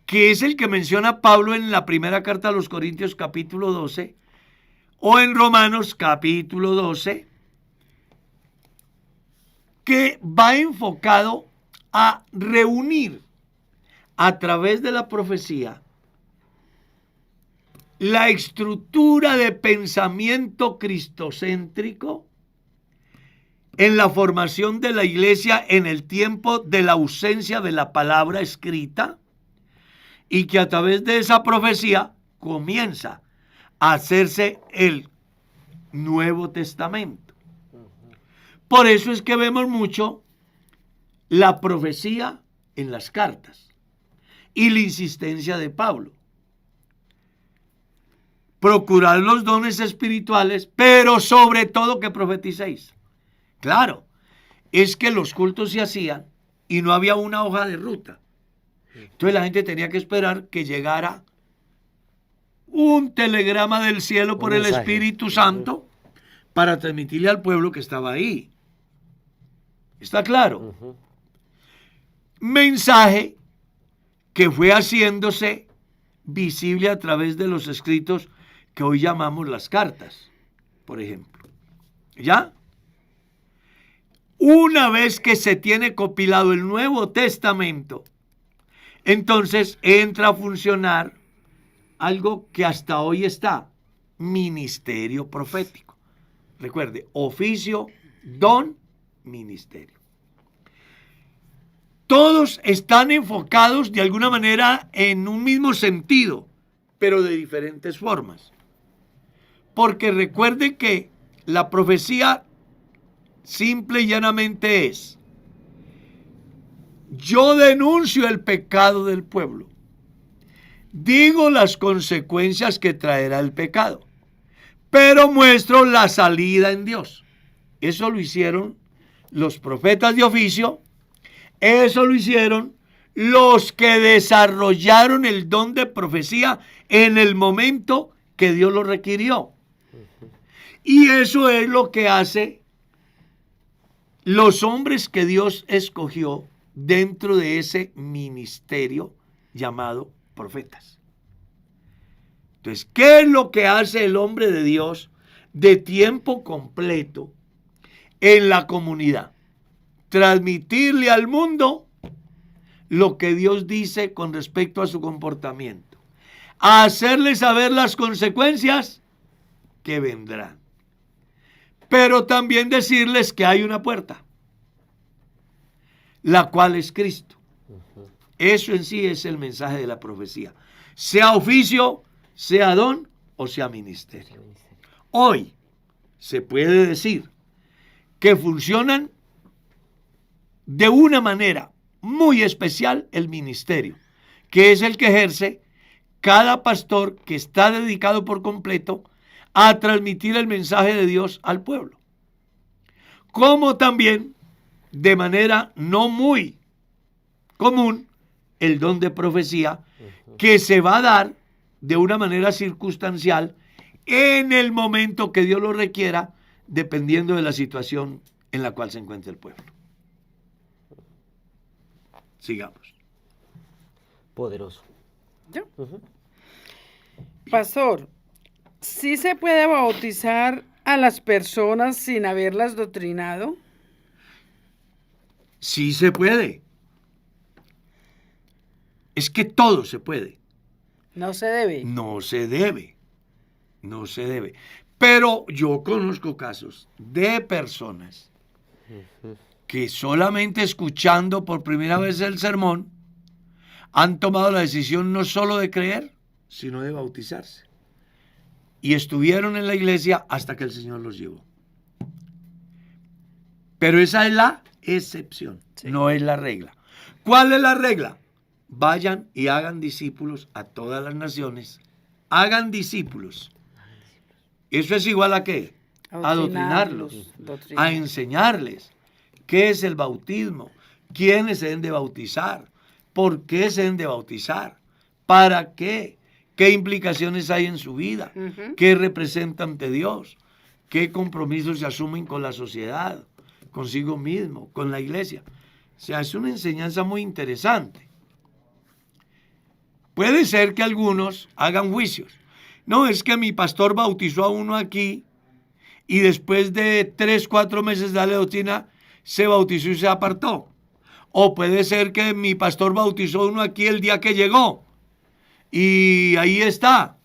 que es el que menciona Pablo en la primera carta a los Corintios capítulo 12 o en Romanos capítulo 12, que va enfocado a reunir a través de la profecía la estructura de pensamiento cristocéntrico en la formación de la iglesia en el tiempo de la ausencia de la palabra escrita, y que a través de esa profecía comienza a hacerse el Nuevo Testamento. Por eso es que vemos mucho la profecía en las cartas y la insistencia de Pablo. Procurar los dones espirituales, pero sobre todo que profeticéis. Claro, es que los cultos se hacían y no había una hoja de ruta. Entonces la gente tenía que esperar que llegara un telegrama del cielo por el Espíritu Santo para transmitirle al pueblo que estaba ahí. ¿Está claro? Mensaje que fue haciéndose visible a través de los escritos que hoy llamamos las cartas, por ejemplo. ¿Ya? Una vez que se tiene compilado el Nuevo Testamento, entonces entra a funcionar algo que hasta hoy está, ministerio profético. Recuerde, oficio, don, ministerio. Todos están enfocados de alguna manera en un mismo sentido, pero de diferentes formas. Porque recuerde que la profecía simple y llanamente es: yo denuncio el pecado del pueblo, digo las consecuencias que traerá el pecado, pero muestro la salida en Dios. Eso lo hicieron los profetas de oficio, eso lo hicieron los que desarrollaron el don de profecía en el momento que Dios lo requirió. Y eso es lo que hace los hombres que Dios escogió dentro de ese ministerio llamado profetas. Entonces, ¿qué es lo que hace el hombre de Dios de tiempo completo en la comunidad? Transmitirle al mundo lo que Dios dice con respecto a su comportamiento, hacerle saber las consecuencias que vendrán, pero también decirles que hay una puerta, la cual es Cristo. Eso en sí es el mensaje de la profecía, sea oficio, sea don o sea ministerio. Hoy se puede decir que funcionan de una manera muy especial el ministerio, que es el que ejerce cada pastor que está dedicado por completo a transmitir el mensaje de Dios al pueblo. Como también, de manera no muy común, el don de profecía, que se va a dar de una manera circunstancial en el momento que Dios lo requiera, dependiendo de la situación en la cual se encuentra el pueblo. Sigamos. Poderoso. ¿Yo? Pastor, ¿sí se puede bautizar a las personas sin haberlas doctrinado? Sí se puede. Es que todo se puede. No se debe. No se debe. No se debe. Pero yo conozco casos de personas que solamente escuchando por primera vez el sermón han tomado la decisión no solo de creer, sino de bautizarse. Y estuvieron en la iglesia hasta que el Señor los llevó. Pero esa es la excepción, Sí. no es la regla. ¿Cuál es la regla? Vayan y hagan discípulos a todas las naciones. Hagan discípulos. ¿Eso es igual a qué? A adoctrinarlos, a enseñarles qué es el bautismo, quiénes se deben de bautizar, por qué se deben de bautizar, para qué implicaciones hay en su vida, qué representa ante Dios, qué compromisos se asumen con la sociedad, consigo mismo, con la iglesia. O sea, es una enseñanza muy interesante. Puede ser que algunos hagan juicios. No, es que mi pastor bautizó a uno aquí y después de 3, 4 meses de darle doctrina, se bautizó y se apartó. O puede ser que mi pastor bautizó a uno aquí el día que llegó y ahí está.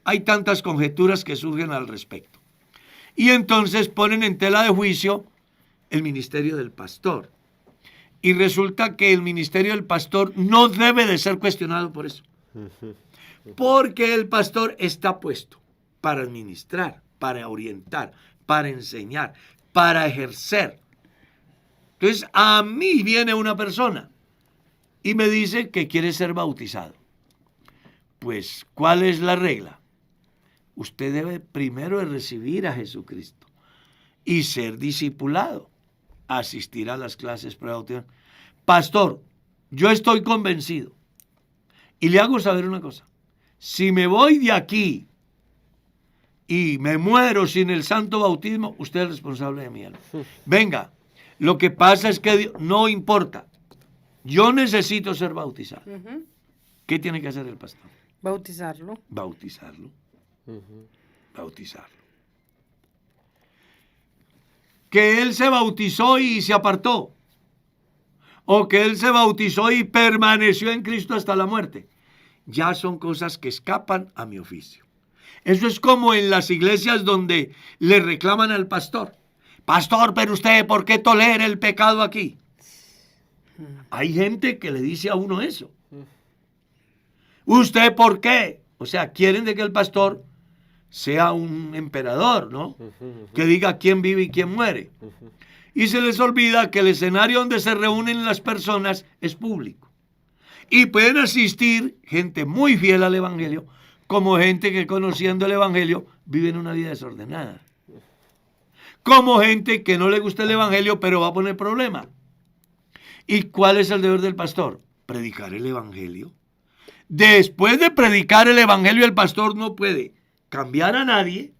Hay tantas conjeturas que surgen al respecto. Y entonces ponen en tela de juicio el ministerio del pastor. Y resulta que el ministerio del pastor no debe de ser cuestionado por eso. Porque el pastor está puesto para administrar, para orientar, para enseñar, para ejercer. Entonces, a mí viene una persona y me dice que quiere ser bautizado. Pues, ¿cuál es la regla? Usted debe primero de recibir a Jesucristo y ser discipulado, asistir a las clases prebautismales. Pastor, yo estoy convencido y le hago saber una cosa. Si me voy de aquí y me muero sin el santo bautismo, usted es responsable de mi alma. Venga, lo que pasa es que no importa. Yo necesito ser bautizado. ¿Qué tiene que hacer el pastor? Bautizarlo. Bautizarlo. Bautizarlo. Que él se bautizó y se apartó. O que él se bautizó y permaneció en Cristo hasta la muerte. Ya son cosas que escapan a mi oficio. Eso es como en las iglesias donde le reclaman al pastor. Pastor, pero usted, ¿por qué tolera el pecado aquí? Hay gente que le dice a uno eso. ¿Usted por qué? O sea, quieren de que el pastor sea un emperador, ¿no? Que diga quién vive y quién muere. Y se les olvida que el escenario donde se reúnen las personas es público. Y pueden asistir gente muy fiel al evangelio, como gente que conociendo el evangelio viven una vida desordenada. Como gente que no le gusta el evangelio, pero va a poner problema. ¿Y cuál es el deber del pastor? Predicar el evangelio. Después de predicar el evangelio, el pastor no puede cambiar a nadie,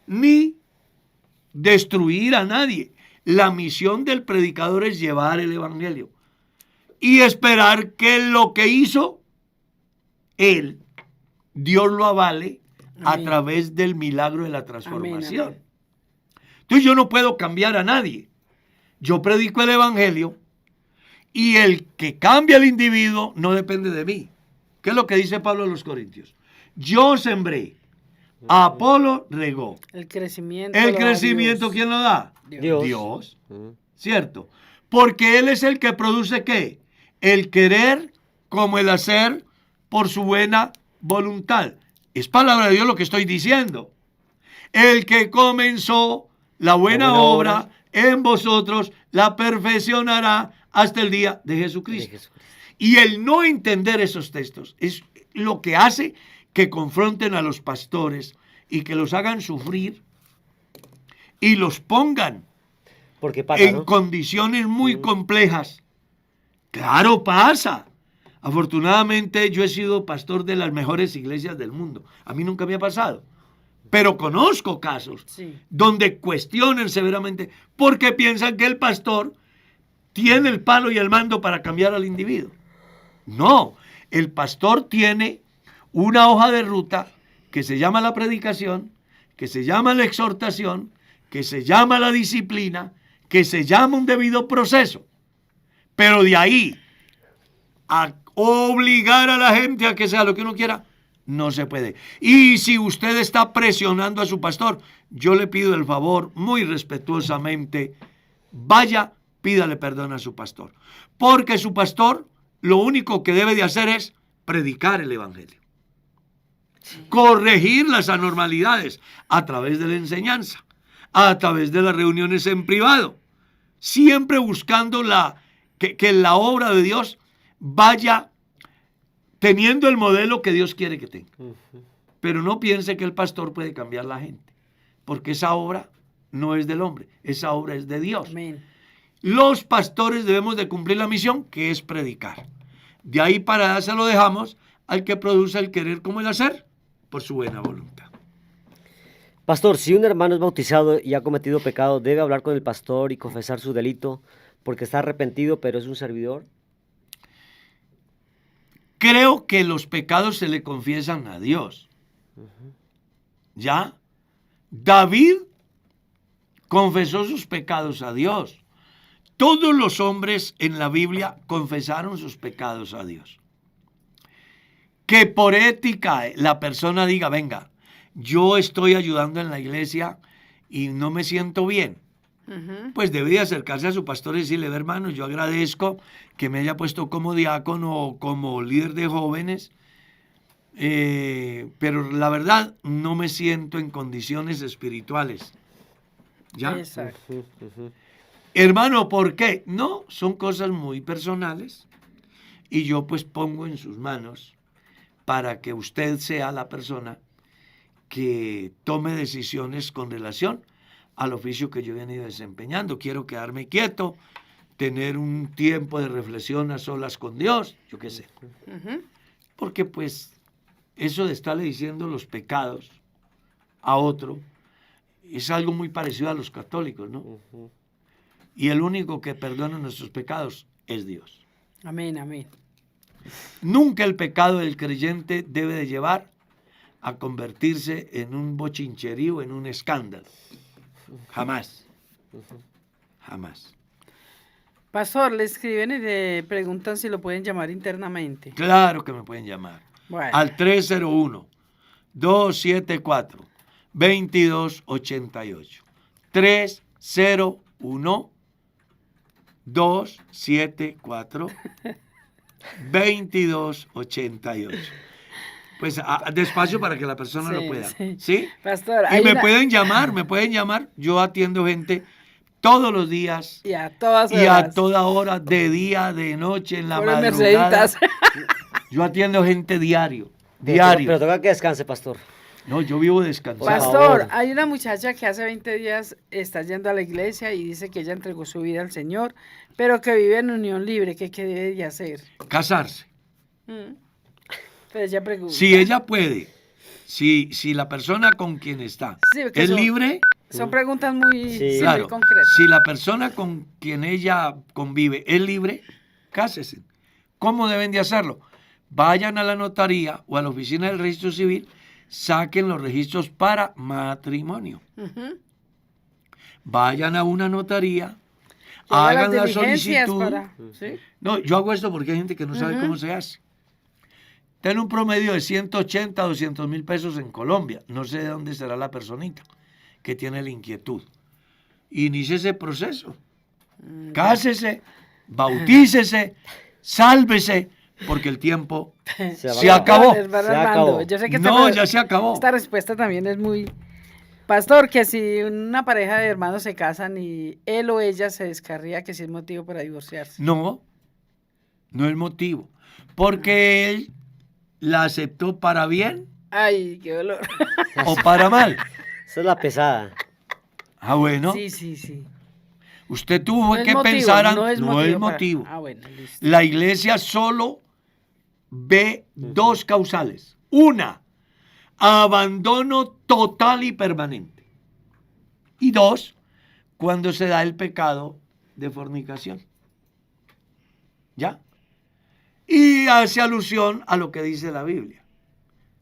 ni destruir a nadie. La misión del predicador es llevar el evangelio. y esperar que lo que hizo él, Dios lo avale a Amén. través del milagro de la transformación. amén. Entonces yo no puedo cambiar a nadie. Yo predico el evangelio y el que cambia al individuo no depende de mí. ¿Qué es lo que dice Pablo a los Corintios? Yo sembré, Apolo regó. El crecimiento. El lo da crecimiento, Dios. ¿quién lo da? Dios. Dios. Ujú. ¿Cierto? Porque Él es el que produce ¿qué? El querer como el hacer por su buena voluntad. Es palabra de Dios lo que estoy diciendo. El que comenzó la buena obra en vosotros la perfeccionará hasta el día de De Jesucristo. Jesucristo. Y el no entender esos textos es lo que hace que confronten a los pastores y que los hagan sufrir y los pongan Porque pasa, en ¿no? condiciones muy complejas. Claro, pasa. Afortunadamente yo he sido pastor de las mejores iglesias del mundo. A mí nunca me ha pasado. Pero conozco casos Sí. donde cuestionan severamente porque piensan que el pastor tiene el palo y el mando para cambiar al individuo. No, el pastor tiene una hoja de ruta que se llama la predicación, que se llama la exhortación, que se llama la disciplina, que se llama un debido proceso. Pero de ahí a obligar a la gente a que sea lo que uno quiera, no se puede. Y si usted está presionando a su pastor, yo le pido el favor muy respetuosamente, vaya, pídale perdón a su pastor. Porque su pastor lo único que debe de hacer es predicar el evangelio. Corregir las anormalidades a través de la enseñanza, a través de las reuniones en privado, siempre buscando que la obra de Dios vaya teniendo el modelo que Dios quiere que tenga. Pero no piense que el pastor puede cambiar la gente, porque esa obra no es del hombre, esa obra es de Dios. Amén. Los pastores debemos de cumplir la misión, que es predicar. De ahí para allá se lo dejamos al que produce el querer como el hacer, por su buena voluntad. Pastor, si un hermano es bautizado y ha cometido pecado, ¿debe hablar con el pastor y confesar su delito porque está arrepentido, pero es un servidor? Creo que los pecados se le confiesan a Dios. ¿Ya? David confesó sus pecados a Dios. Todos los hombres en la Biblia confesaron sus pecados a Dios. Que por ética la persona diga, venga, yo estoy ayudando en la iglesia y no me siento bien, Ujú. pues debería acercarse a su pastor y decirle, hermano, yo agradezco que me haya puesto como diácono o como líder de jóvenes, pero la verdad no me siento en condiciones espirituales. ¿Ya? Exacto. Ujú, ujú. Hermano, ¿por qué? No, son cosas muy personales y yo pues pongo en sus manos para que usted sea la persona que tome decisiones con relación al oficio que yo he venido desempeñando. Quiero quedarme quieto, tener un tiempo de reflexión a solas con Dios, yo qué sé. Ujú. Porque pues eso de estarle diciendo los pecados a otro es algo muy parecido a los católicos, ¿no? Ujú. Y el único que perdona nuestros pecados es Dios. Amén, amén. Nunca el pecado del creyente debe de llevar a convertirse en un bochincherío, en un escándalo. Jamás. Jamás. Pastor, le escriben y le preguntan si lo pueden llamar internamente. Claro que me pueden llamar. Bueno, Al 301-274-2288. 301-274-2288. Pues despacio para que la persona lo Sí, pueda. sí. ¿Sí? Pastor, Y hay me una- pueden llamar. Yo atiendo gente todos los días Y a todas y a horas. toda hora, de día, de noche, en la Puras madrugada. merceditas. Yo atiendo gente diario. Pero Diario. toca que descanse, pastor. No, yo vivo descansado. Por Pastor, favor. hay una muchacha que hace 20 días está yendo a la iglesia y dice que ella entregó su vida al Señor, pero que vive en unión libre. ¿Qué debe de hacer? Casarse. Mm. Pero ella pregunta. Si ella puede, si la persona con quien está Sí, porque es son- libre, Son preguntas muy, Sí. sí, muy claro. concretas. Si la persona con quien ella convive es libre, cásense. ¿Cómo deben de hacerlo? Vayan a la notaría o a la oficina del registro civil, saquen los registros para matrimonio. Ujú. Vayan a una notaría, Lleva las hagan la diligencias solicitud. para- ¿sí? No, yo hago esto porque hay gente que no sabe cómo se hace. Ten un promedio de 180 a 200 mil pesos en Colombia. No sé de dónde será la personita que tiene la inquietud. Inicie ese proceso. Cásese, bautícese, sálvese, porque el tiempo se acabó. Hermano Se Armando, acabó. yo sé que No, ya se acabó. esta respuesta también es muy... Pastor, que si una pareja de hermanos se casan y él o ella se descarría, que si es motivo para divorciarse. No, no es motivo. Porque él la aceptó para bien Ay, qué dolor. o para mal. Esa es la pesada. Ah, bueno. Sí, sí, sí. Usted tuvo No es que motivo, pensar, no es no motivo es para- motivo. Ah, bueno, listo. La iglesia solo ve dos causales. Una, abandono total y permanente. Y dos, cuando se da el pecado de fornicación. ¿Ya? Y hace alusión a lo que dice la Biblia.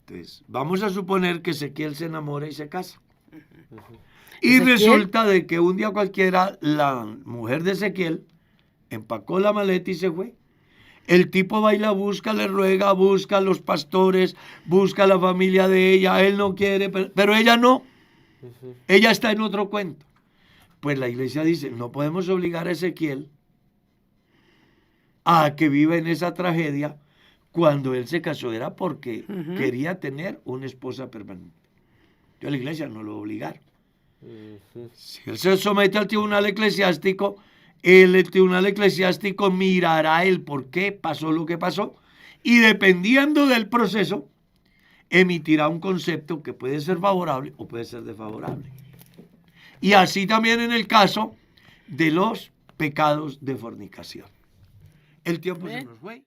Entonces, vamos a suponer que Ezequiel se enamora y se casa. Y ¿Ezequiel? resulta de que un día cualquiera la mujer de Ezequiel empacó la maleta y se fue. El tipo va y la busca, le ruega, busca a los pastores, busca a la familia de ella, él no quiere, pero ella no. Ella está en otro cuento. Pues la iglesia dice, no podemos obligar a Ezequiel a que viva en esa tragedia cuando él se casó, era porque quería tener una esposa permanente. Yo la iglesia no lo va a obligar. Si él se somete al tribunal eclesiástico, el tribunal eclesiástico mirará el por qué pasó lo que pasó y dependiendo del proceso, emitirá un concepto que puede ser favorable o puede ser desfavorable. Y así también en el caso de los pecados de fornicación. El tiempo se nos fue.